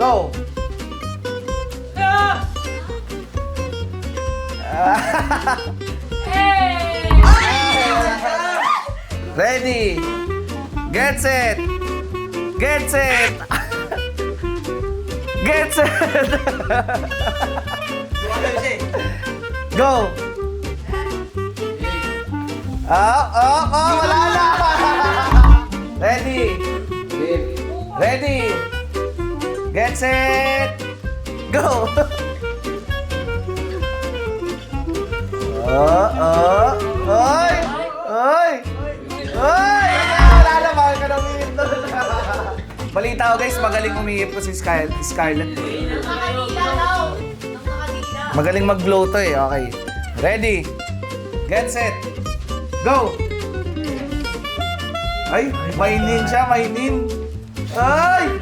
Go! Hey! Ready! Get set! Get set! Get set! Go! Wala na! Ready! Ready! Get set! Go! Oy! Oy! Oy! Wala na, bakit ka nang umiip doon? Balita ko guys, magaling umiip ko si Scarlett. Nakakadila daw. Nakakadila. Magaling mag-blow to eh, okay. Ready? Get set! Go! Ay, mainin siya, mainin. Ay!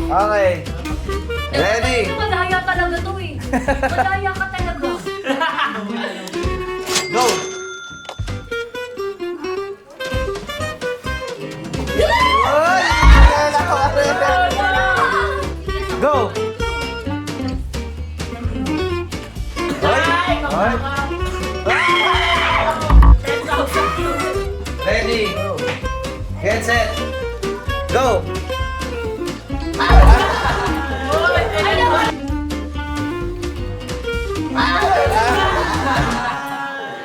Okay. Ready? Madaya talaga to eh. Madaya ka talaga. Go! Ay! Go! Ready? Get set! Go!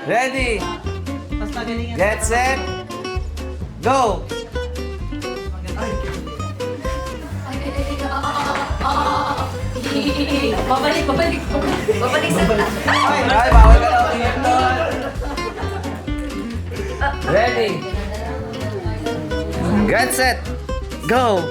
Ready? Get set! Go! Babalik, babalik. Babalik sa... Ay, bawal ka na umiyak doon. Ready? Get set! Go!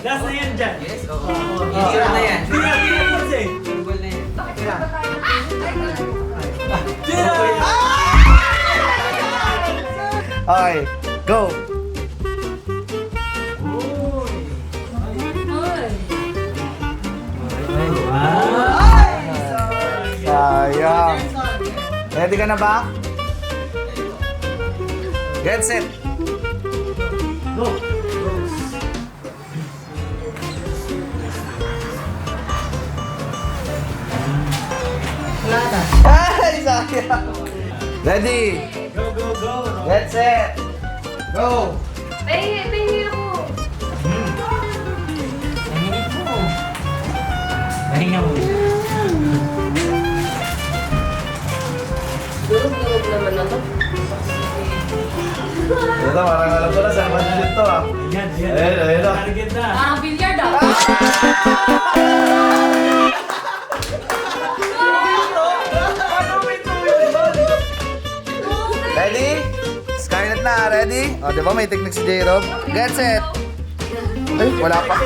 Last na yan dyan. Yes, oo. Hira na yan. Verbal na yan. Okay, go! Sayang. Ready ka na ba? Get set! Go. Ay, sayang! Ready! Go, go, go. Get set! Go! Pahingi ako. Pahinga mo. Durog-durog naman na to. Ito, parang alam ko na saan budget to ah. Ayan, ayan. Ayun, ayun na. Target na. Ah, bilyard ah. Ready? Scarlett na, ready? O, di ba may technique si J-Rob? Get set! Ay, wala pa.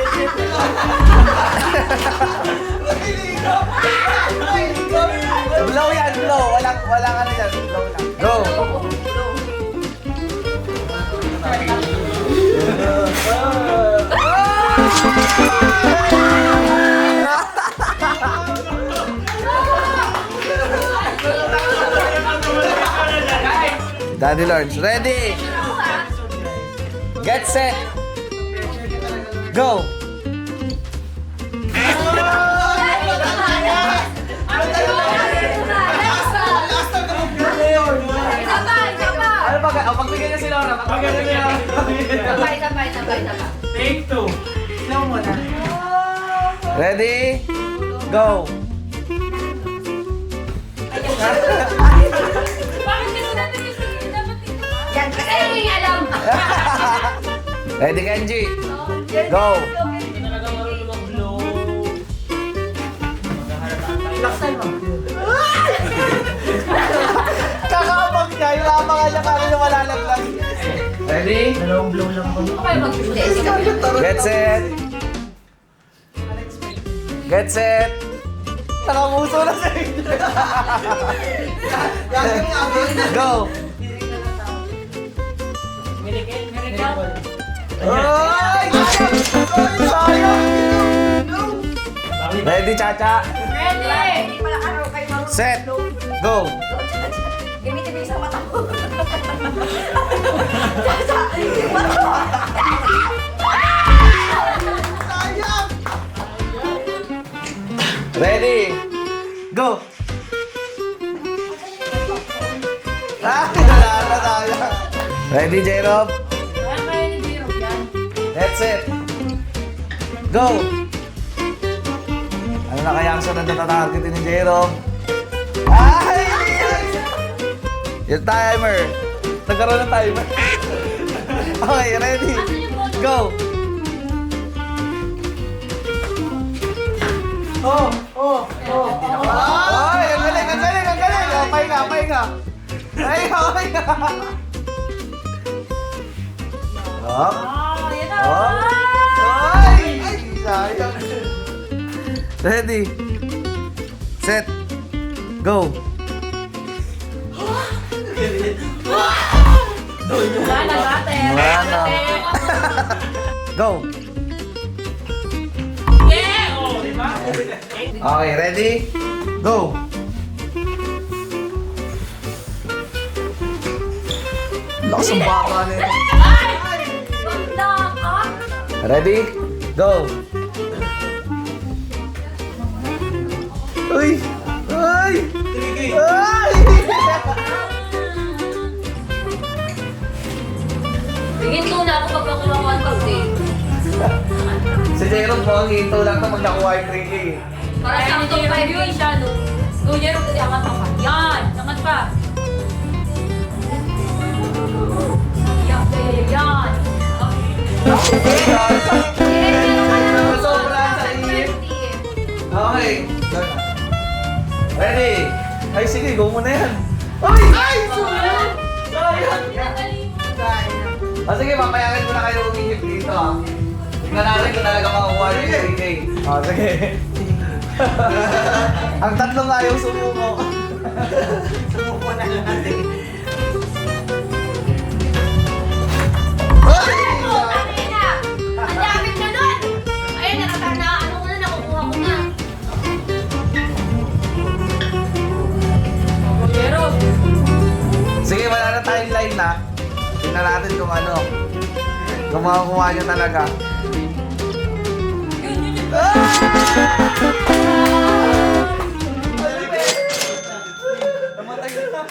Blow yan, blow. Walang ano yan. Blow lang. Go! Daddy Lawrence, ready? Get set! Go! Ano ba? O, pagbigyan niya si Laura. Pagbigyan niya. Sabay. Take two. Slow mo na. Ready? Go! Bakit kasi natin yung sige? Dapat dito. Yan, kasi hindi alam. Ready, Kenji? Go! Talaga marunong mag-blow. Laksan mo. Kakabang niya. Yung labangan niya kami na malalaglag. Ready? Dalawang blow lang po. Okay, mag-blow. Get set! Get set! Nakamuso na sa inyo. Go! Ay! Sayang! Ready, Chacha? Ready! Set. Go. Gamitin mo isang mata mo. Chacha, yung mata mo. Sayang! Ready? Go! Wala na sayang. Ready, J-Rob? Kaya kaya ni Biro yan. Headset. Go! Ano na kaya ang sunod na tatargetin ni J-Rob? Ay! Yung timer. Nagkaroon ng timer. Okay, ready? Go! Ay, ang galing, ang galing, ang galing. Oh, pahinga, pahinga. Pahinga, pahinga. Oh. Oh, yan na. Oh. Ay! Ay, sayang. Ready? Set. Go. Wala na, bate. Wala na. Go. Yeah! Oh, di ba? Okay, ready? Go. Lakas ang baka nito. Ay! Banda ka? Ready? Go. Uy! Uy! Uy! Bigyan ko na ako pag nakuha ko ang pag-day. Si Jerome po, ang hinto lang ito pag nakuha yung 3K. Para sa akin, 5 yun siya, no? No, Jero, kasi angat mo pa. Yan! Angat pa! Yan! Yan! Sobrang sa init. Okay. Ready? Ay, sige, go mo na yan. Ay! Ay! Sayang! Sige, papayagan ko na kayo umihip dito, ha? Tingnan natin kung talaga makakuha yung 3K. Sige. Ang tatlong ayaw sumuko. Sumuko na lang natin. Ay! Ang dami na nun! Ayun, nakatanda. Ano ko na, nakukuha ko na. Jero! Sige, wala na tayong line na. Tingnan natin kung ano. Kung makakuha nyo talaga. Namatay na.